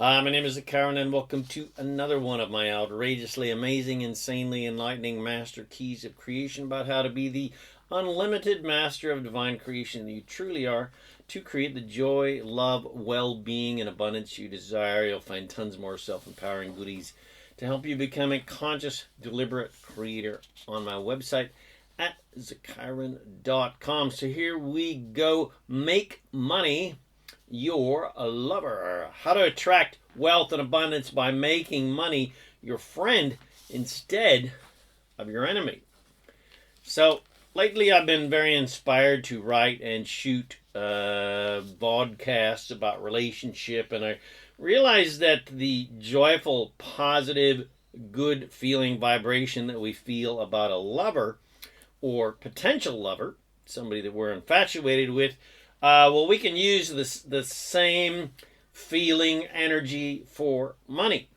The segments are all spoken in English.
Hi, my name is ZaKaiRan, and welcome to another one of my outrageously amazing, insanely enlightening master keys of creation about how to be the unlimited master of divine creation that you truly are to create the joy, love, well-being, and abundance you desire. You'll find tons more self-empowering goodies to help you become a conscious, deliberate creator on my website at ZaKaiRan.com. So here we go. Make money your lover. How to attract wealth and abundance by making money your friend instead of your enemy. So lately I've been very inspired to write and shoot vodcasts about relationship, and I realized that the joyful, positive, good feeling vibration that we feel about a lover or potential lover, somebody that we're infatuated with, we can use the same feeling, energy for money,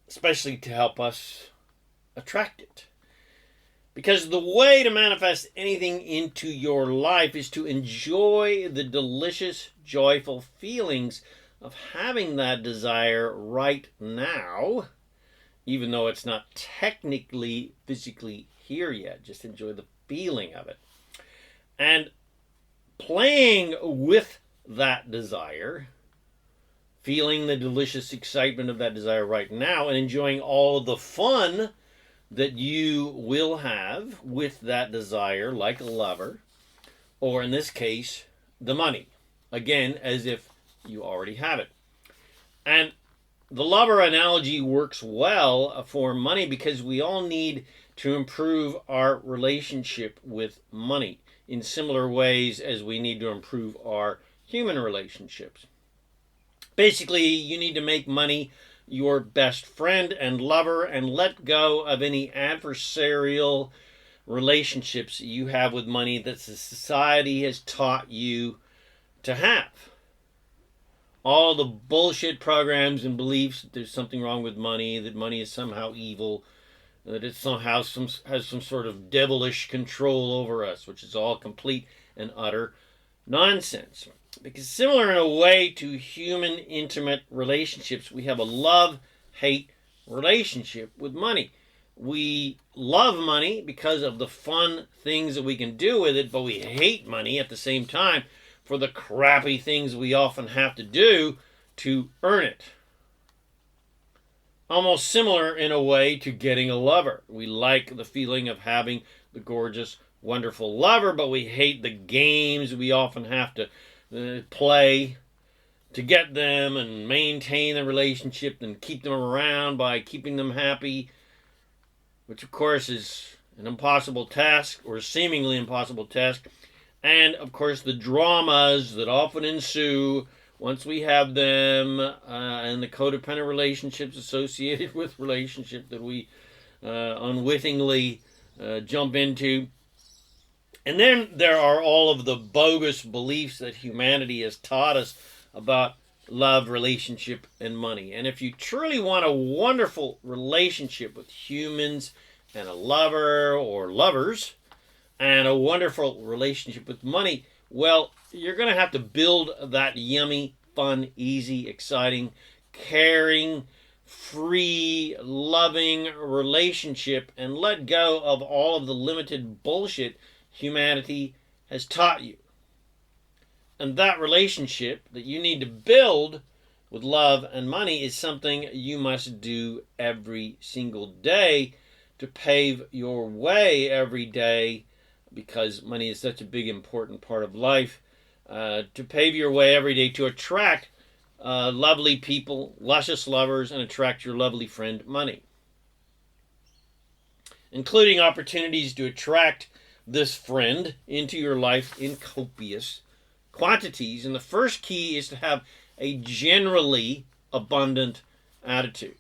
especially to help us attract it. Because the way to manifest anything into your life is to enjoy the delicious, joyful feelings of having that desire right now, even though it's not technically, physically here yet. Just enjoy the feeling of it. And playing with that desire, feeling the delicious excitement of that desire right now, and enjoying all the fun that you will have with that desire, like a lover, or in this case, the money. Again, as if you already have it. And the lover analogy works well for money because we all need to improve our relationship with money in similar ways as we need to improve our human relationships. Basically, you need to make money your best friend and lover and let go of any adversarial relationships you have with money that society has taught you to have. All the bullshit programs and beliefs that there's something wrong with money, that money is somehow evil, that it somehow has some sort of devilish control over us, which is all complete and utter nonsense. Because similar in a way to human intimate relationships, we have a love-hate relationship with money. We love money because of the fun things that we can do with it, but we hate money at the same time for the crappy things we often have to do to earn it. Almost similar in a way to getting a lover. We like the feeling of having the gorgeous, wonderful lover, but we hate the games we often have to play to get them and maintain the relationship and keep them around by keeping them happy, which of course is an impossible task, or a seemingly impossible task. And of course the dramas that often ensue once we have them, and the codependent relationships associated with relationship that we unwittingly jump into. And then there are all of the bogus beliefs that humanity has taught us about love, relationship, and money. And if you truly want a wonderful relationship with humans and a lover or lovers, and a wonderful relationship with money, well, you're going to have to build that yummy, fun, easy, exciting, caring, free, loving relationship and let go of all of the limited bullshit humanity has taught you. And that relationship that you need to build with love and money is something you must do every single day to pave your way every day, because money is such a big, important part of life, to pave your way every day to attract lovely people, luscious lovers, and attract your lovely friend money. Including opportunities to attract this friend into your life in copious quantities. And the first key is to have a generally abundant attitude,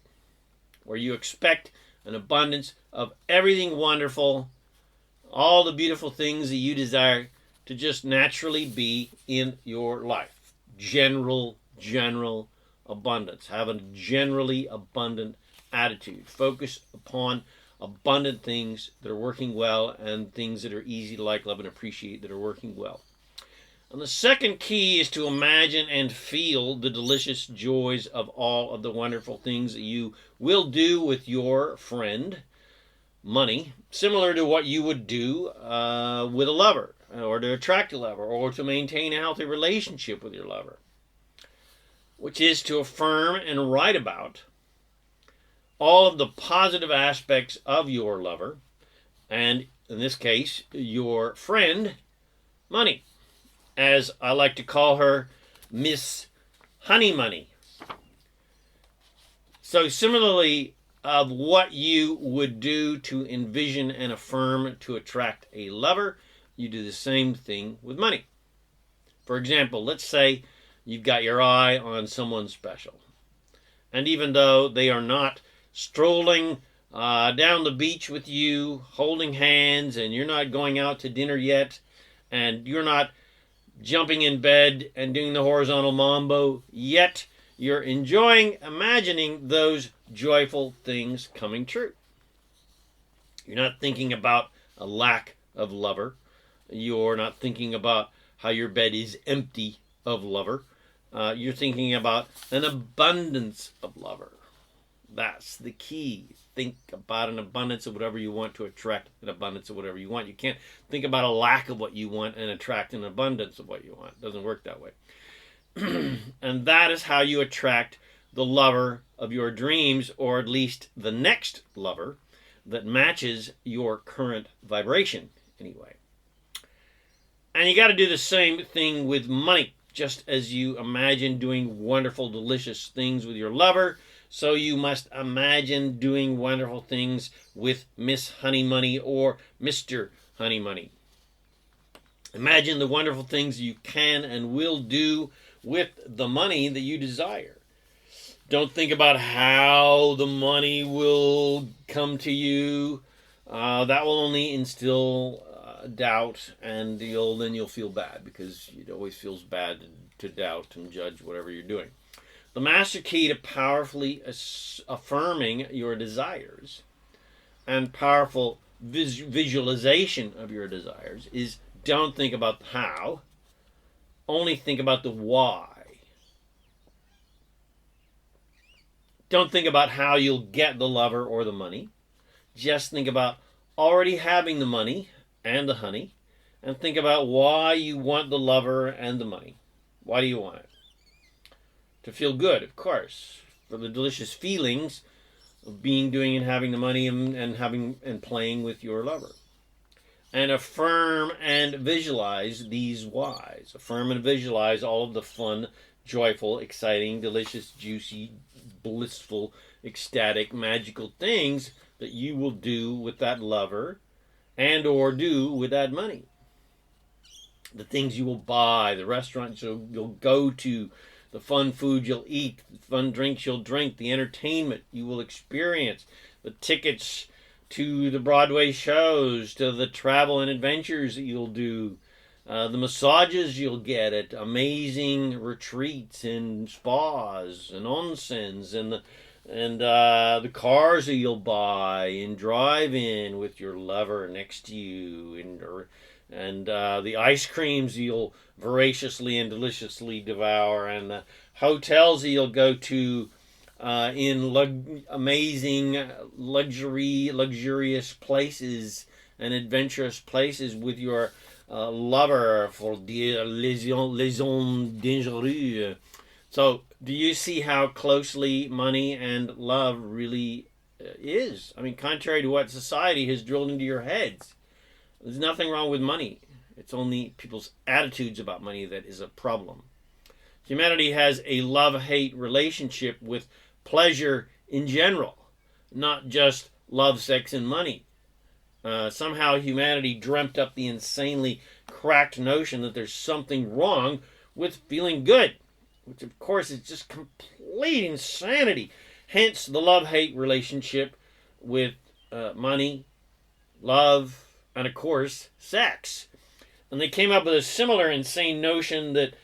where you expect an abundance of everything wonderful, all the beautiful things that you desire to just naturally be in your life. General abundance. Have a generally abundant attitude. Focus upon abundant things that are working well and things that are easy to like, love, and appreciate that are working well. And the second key is to imagine and feel the delicious joys of all of the wonderful things that you will do with your friend, money, similar to what you would do with a lover, or to attract a lover, or to maintain a healthy relationship with your lover, which is to affirm and write about all of the positive aspects of your lover, and in this case, your friend, money. As I like to call her, Miss Honey Money. So similarly, of what you would do to envision and affirm to attract a lover, you do the same thing with money. For example, let's say you've got your eye on someone special. And even though they are not strolling down the beach with you, holding hands, and you're not going out to dinner yet, and you're not jumping in bed and doing the horizontal mambo, yet you're enjoying imagining those joyful things coming true. You're not thinking about a lack of lover. You're not thinking about how your bed is empty of lover. You're thinking about an abundance of lover. That's the key. Think about an abundance of whatever you want to attract an abundance of whatever you want. You can't think about a lack of what you want and attract an abundance of what you want. It doesn't work that way. And that is how you attract the lover of your dreams, or at least the next lover that matches your current vibration anyway. And you got to do the same thing with money. Just as you imagine doing wonderful, delicious things with your lover, so you must imagine doing wonderful things with Miss Honey Money or Mr. Honey Money. Imagine the wonderful things you can and will do with the money that you desire. Don't think about how the money will come to you. That will only instill doubt, and then you'll feel bad, because it always feels bad to doubt and judge whatever you're doing. The master key to powerfully affirming your desires and powerful visualization of your desires is, don't think about the how, only think about the why. Don't think about how you'll get the lover or the money. Just think about already having the money and the honey, and think about why you want the lover and the money. Why do you want it? To feel good, of course, for the delicious feelings of doing and having the money and playing with your lover. And affirm and visualize these whys. Affirm and visualize all of the fun, joyful, exciting, delicious, juicy, blissful, ecstatic, magical things that you will do with that lover and or do with that money. The things you will buy, the restaurants you'll go to, the fun food you'll eat, the fun drinks you'll drink, the entertainment you will experience, the tickets to the Broadway shows, to the travel and adventures that you'll do, the massages you'll get at amazing retreats and spas and onsens, and the cars that you'll buy and drive in with your lover next to you, and the ice creams you'll voraciously and deliciously devour, and the hotels that you'll go to in amazing, luxurious places and adventurous places with your lover for des liaisons dangereuses. So, do you see how closely money and love really is? I mean, contrary to what society has drilled into your heads, there's nothing wrong with money. It's only people's attitudes about money that is a problem. Humanity has a love-hate relationship with pleasure in general, not just love, sex, and money. Somehow humanity dreamt up the insanely cracked notion that there's something wrong with feeling good, which of course is just complete insanity. Hence the love-hate relationship with money, love, and of course sex. And they came up with a similar insane notion that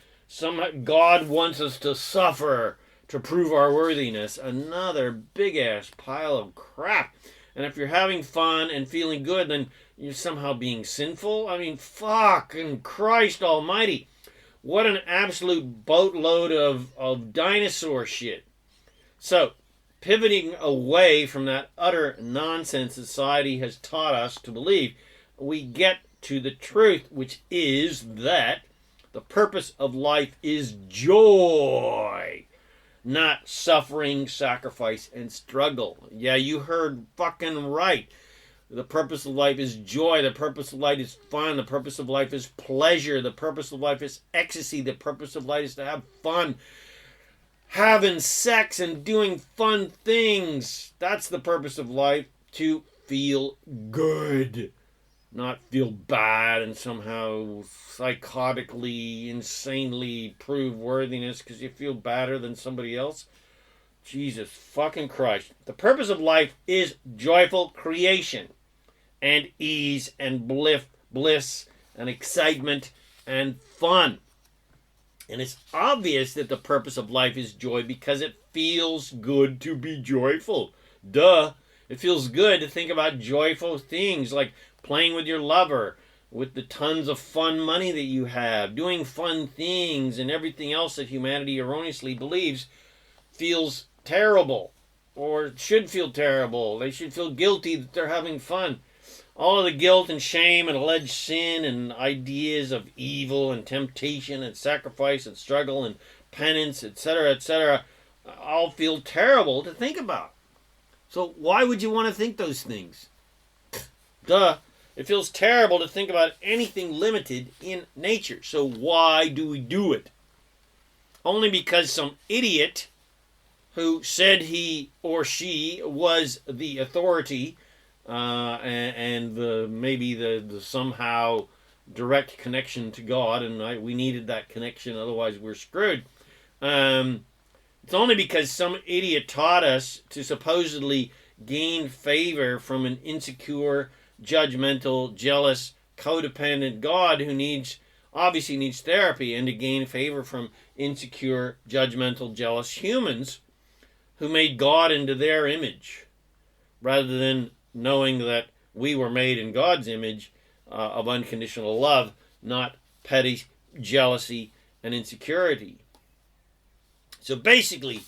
God wants us to suffer to prove our worthiness. Another big-ass pile of crap. And if you're having fun and feeling good, then you're somehow being sinful? I mean, fucking Christ almighty. What an absolute boatload of dinosaur shit. So, pivoting away from that utter nonsense society has taught us to believe, we get to the truth, which is that the purpose of life is joy, not suffering, sacrifice, and struggle. Yeah, you heard fucking right. The purpose of life is joy. The purpose of life is fun. The purpose of life is pleasure. The purpose of life is ecstasy. The purpose of life is to have fun. Having sex and doing fun things. That's the purpose of life. To feel good. Not feel bad and somehow psychotically, insanely prove worthiness because you feel better than somebody else. Jesus fucking Christ. The purpose of life is joyful creation and ease and bliss and excitement and fun. And it's obvious that the purpose of life is joy because it feels good to be joyful. Duh. It feels good to think about joyful things like playing with your lover, with the tons of fun money that you have, doing fun things, and everything else that humanity erroneously believes feels terrible or should feel terrible. They should feel guilty that they're having fun. All of the guilt and shame and alleged sin and ideas of evil and temptation and sacrifice and struggle and penance, etc., all feel terrible to think about. So why would you want to think those things? Duh. It feels terrible to think about anything limited in nature. So why do we do it? Only because some idiot who said he or she was the authority and maybe the somehow direct connection to God, and we needed that connection, otherwise we're screwed. It's only because some idiot taught us to supposedly gain favor from an insecure, judgmental, jealous, codependent God who obviously needs therapy, and to gain favor from insecure, judgmental, jealous humans who made God into their image, rather than knowing that we were made in God's image of unconditional love, not petty jealousy and insecurity. So basically,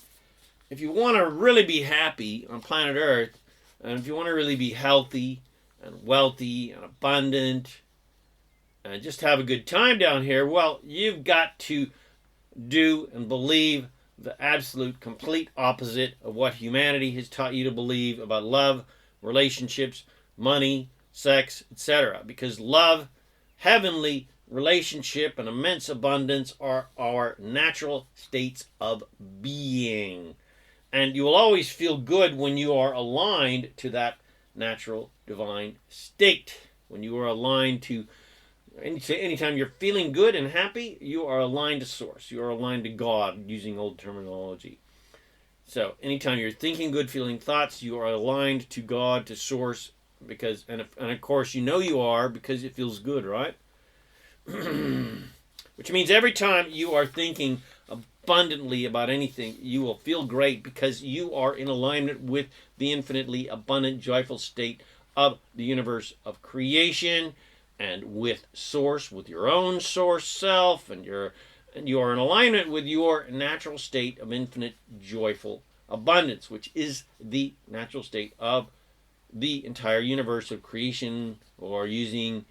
if you want to really be happy on planet Earth, and if you want to really be healthy and wealthy and abundant and just have a good time down here, well, you've got to do and believe the absolute complete opposite of what humanity has taught you to believe about love, relationships, money, sex, etc. Because love, heavenly relationship, and immense abundance are our natural states of being. And you will always feel good when you are aligned to that natural divine state. When you are aligned to, anytime you're feeling good and happy, you are aligned to Source. You are aligned to God, using old terminology. So anytime you're thinking good, feeling thoughts, you are aligned to God, to Source, because, and of course you know you are because it feels good, right? Which means every time you are thinking abundantly about anything, you will feel great because you are in alignment with the infinitely abundant, joyful state of the universe of creation, and with Source, with your own Source self, and you are in alignment with your natural state of infinite, joyful abundance, which is the natural state of the entire universe of creation, or using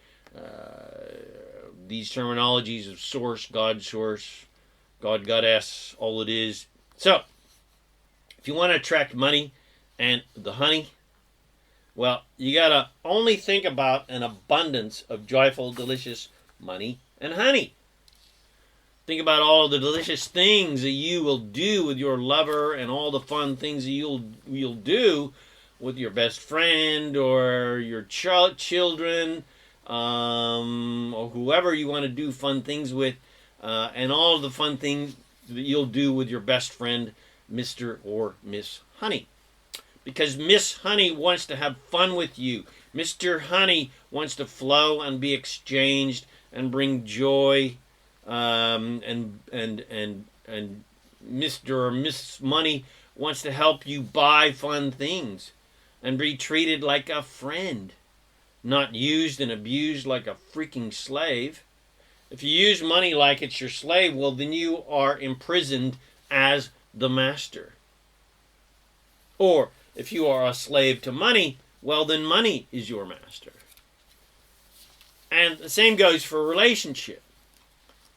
these terminologies of Source, God, Goddess, all it is. So, if you want to attract money and the honey, well, you got to only think about an abundance of joyful, delicious money and honey. Think about all the delicious things that you will do with your lover, and all the fun things that you'll do with your best friend or your children, or whoever you want to do fun things with, and all the fun things that you'll do with your best friend, Mr. or Miss Honey. Because Miss Honey wants to have fun with you. Mr. Honey wants to flow and be exchanged and bring joy, and Mr. or Miss Money wants to help you buy fun things and be treated like a friend, not used and abused like a freaking slave. If you use money like it's your slave, well, then you are imprisoned as the master. Or if you are a slave to money, well, then money is your master. And the same goes for a relationship.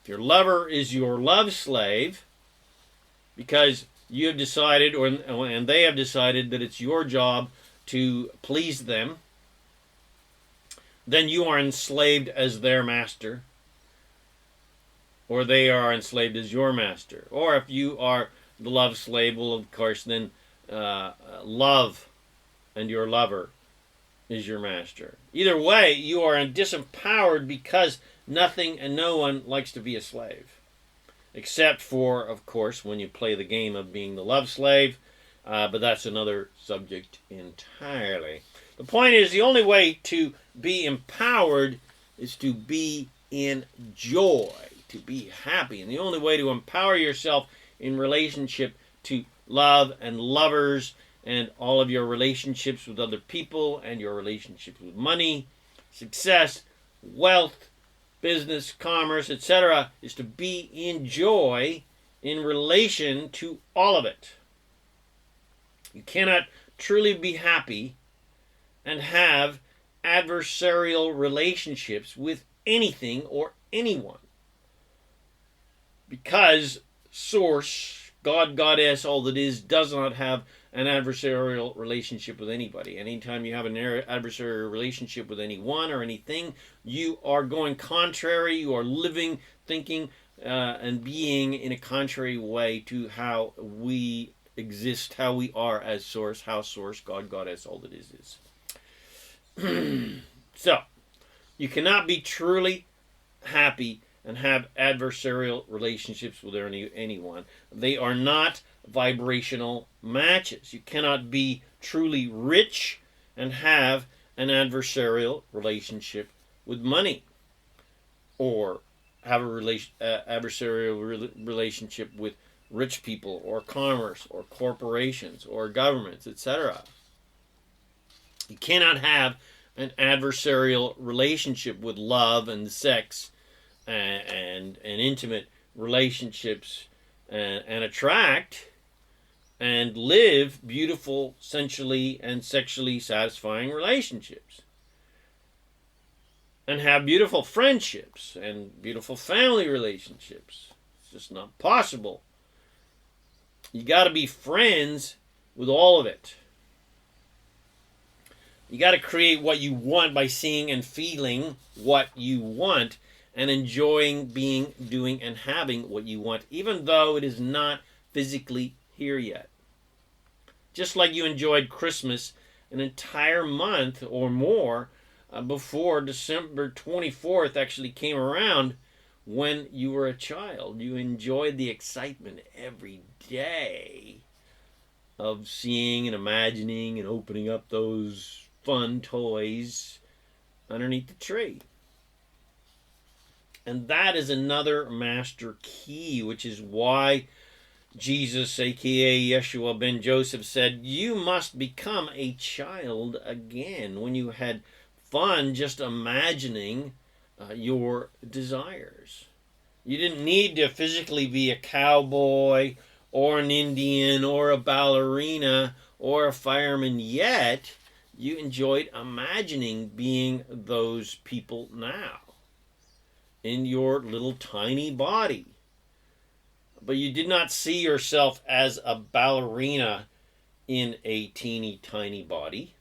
If your lover is your love slave, because you have decided, and they have decided that it's your job to please them, then you are enslaved as their master, or they are enslaved as your master. Or if you are the love slave, well, of course, then love and your lover is your master. Either way, you are disempowered because nothing and no one likes to be a slave. Except for, of course, when you play the game of being the love slave, but that's another subject entirely. The point is, the only way to be empowered is to be in joy, to be happy. And the only way to empower yourself in relationship to love and lovers and all of your relationships with other people and your relationships with money, success, wealth, business, commerce, etc., is to be in joy in relation to all of it. You cannot truly be happy and have adversarial relationships with anything or anyone. Because Source, God, Goddess, all that is, does not have an adversarial relationship with anybody. Anytime you have an adversarial relationship with anyone or anything, you are going contrary, you are living, thinking, and being in a contrary way to how we exist, how we are as Source, how Source, God, Goddess, all that is. So, you cannot be truly happy and have adversarial relationships with anyone. They are not vibrational matches. You cannot be truly rich and have an adversarial relationship with money, or have a adversarial relationship with rich people, or commerce, or corporations, or governments, etc. You cannot have an adversarial relationship with love and sex and intimate relationships and attract and live beautiful, sensually and sexually satisfying relationships. And have beautiful friendships and beautiful family relationships. It's just not possible. You got to be friends with all of it. You got to create what you want by seeing and feeling what you want and enjoying being, doing, and having what you want, even though it is not physically here yet. Just like you enjoyed Christmas an entire month or more before December 24th actually came around when you were a child. You enjoyed the excitement every day of seeing and imagining and opening up those fun toys underneath the tree. And that is another master key, which is why Jesus, aka Yeshua ben Joseph, said, you must become a child again. When you had fun just imagining your desires. You didn't need to physically be a cowboy or an Indian or a ballerina or a fireman yet. You enjoyed imagining being those people now in your little tiny body. But you did not see yourself as a ballerina in a teeny tiny body.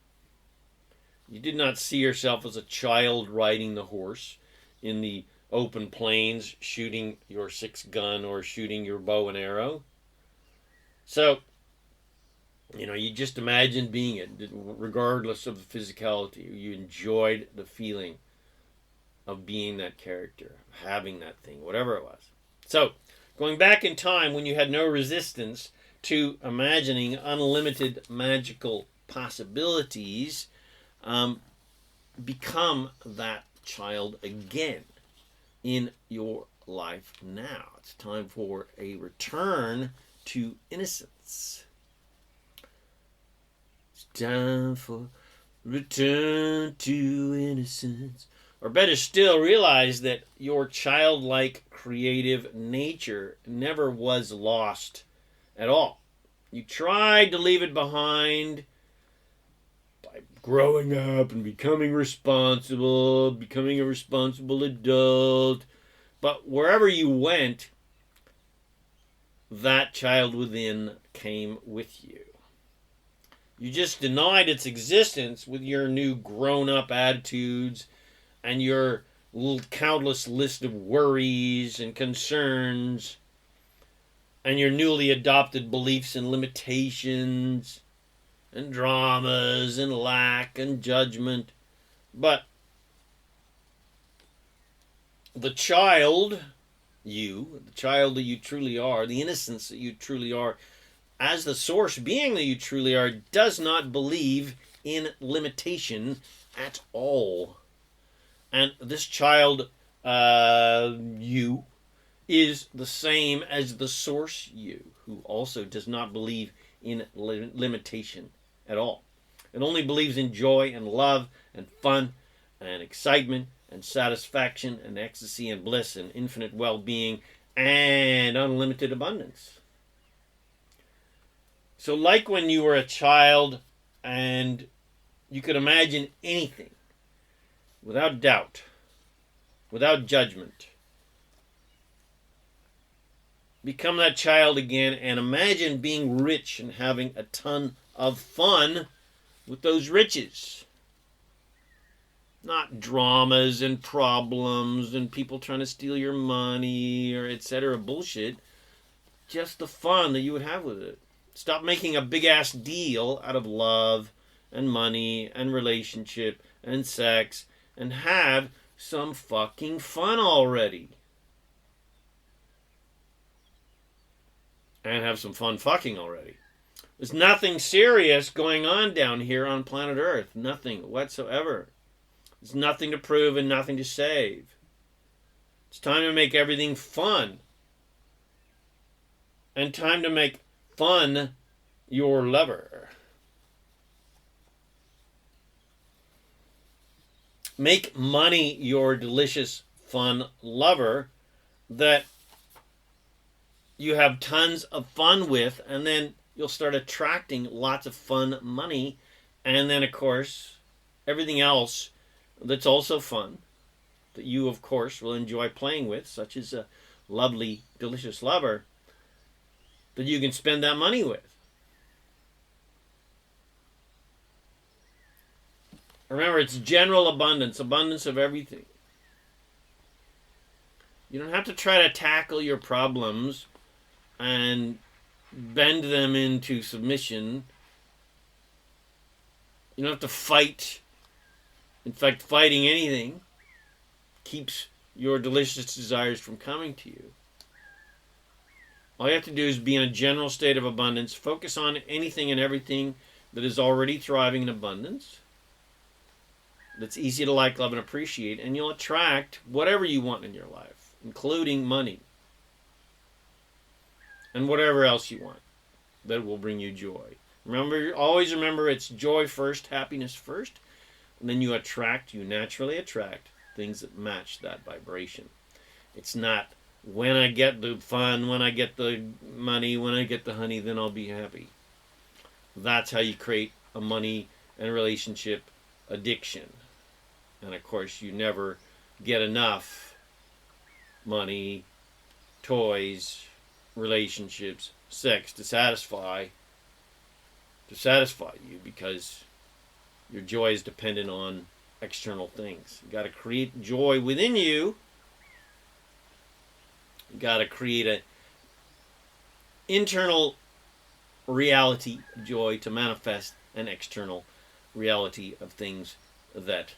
You did not see yourself as a child riding the horse in the open plains, shooting your 6-gun or shooting your bow and arrow. So, you just imagined being it, regardless of the physicality. You enjoyed the feeling of being that character, having that thing, whatever it was. So, going back in time when you had no resistance to imagining unlimited magical possibilities, become that child again in your life now. It's time for a return to innocence. It's time for return to innocence. Or better still, realize that your childlike creative nature never was lost at all. You tried to leave it behind by growing up and becoming responsible, becoming a responsible adult. But wherever you went, that child within came with you. You just denied its existence with your new grown-up attitudes and your countless list of worries and concerns and your newly adopted beliefs and limitations and dramas and lack and judgment. But the child, the child that you truly are, the innocence that you truly are, as the source being that you truly are, does not believe in limitation at all. And this child, you, is the same as the source you, who also does not believe in limitation at all. It only believes in joy and love and fun and excitement and satisfaction and ecstasy and bliss and infinite well-being and unlimited abundance. So like when you were a child and you could imagine anything without doubt, without judgment, become that child again and imagine being rich and having a ton of fun with those riches. Not dramas and problems and people trying to steal your money or etc. bullshit. Just the fun that you would have with it. Stop making a big-ass deal out of love and money and relationship and sex and have some fucking fun already. And have some fun fucking already. There's nothing serious going on down here on planet Earth. Nothing whatsoever. There's nothing to prove and nothing to save. It's time to make everything fun. And time to make fun your lover. Make money your delicious, fun lover that you have tons of fun with, and then you'll start attracting lots of fun money, and then, of course, everything else that's also fun that you, of course, will enjoy playing with, such as a lovely, delicious lover that you can spend that money with. Remember, it's general abundance, abundance of everything. You don't have to try to tackle your problems and bend them into submission. You don't have to fight. In fact, fighting anything keeps your delicious desires from coming to you. All you have to do is be in a general state of abundance. Focus on anything and everything that is already thriving in abundance. That's easy to like, love, and appreciate. And you'll attract whatever you want in your life, including money. And whatever else you want that will bring you joy. Always remember it's joy first, happiness first. And then you naturally attract things that match that vibration. It's not when I get the fun, when I get the money, when I get the honey, then I'll be happy. That's how you create a money and relationship addiction. And of course, you never get enough money, toys, relationships, sex to satisfy you, because your joy is dependent on external things. You got to create joy within you. You got to create an internal reality of joy to manifest an external reality of things that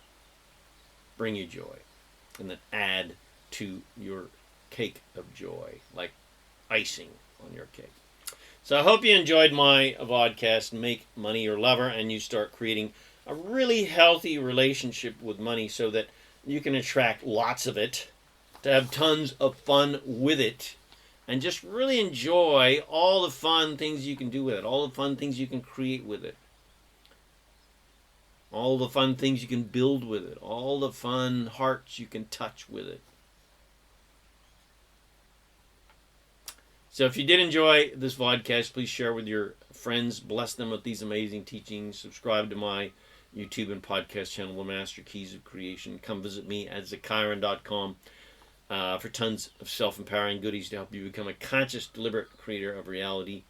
bring you joy and that add to your cake of joy, like icing on your cake. So I hope you enjoyed my podcast, Make Money Your Lover, and you start creating a really healthy relationship with money so that you can attract lots of it, to have tons of fun with it, and just really enjoy all the fun things you can do with it, all the fun things you can create with it. all the fun things you can build with it, all the fun hearts you can touch with it. So if you did enjoy this vodcast, please share with your friends, bless them with these amazing teachings, subscribe to my YouTube and podcast channel, The Master Keys of Creation. Come visit me at ZaKaiRan.com for tons of self-empowering goodies to help you become a conscious, deliberate creator of reality.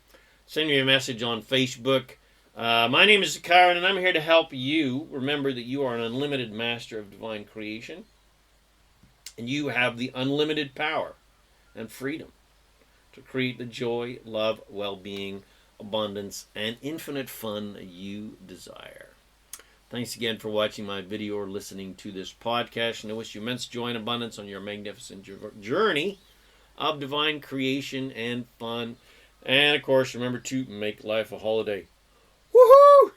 Send me a message on Facebook. My name is ZaKaiRan, and I'm here to help you. Remember that you are an unlimited master of divine creation, and you have the unlimited power and freedom to create the joy, love, well-being, abundance, and infinite fun you desire. Thanks again for watching my video or listening to this podcast, and I wish you immense joy and abundance on your magnificent journey of divine creation and fun. And, of course, remember to make life a holiday. Woohoo!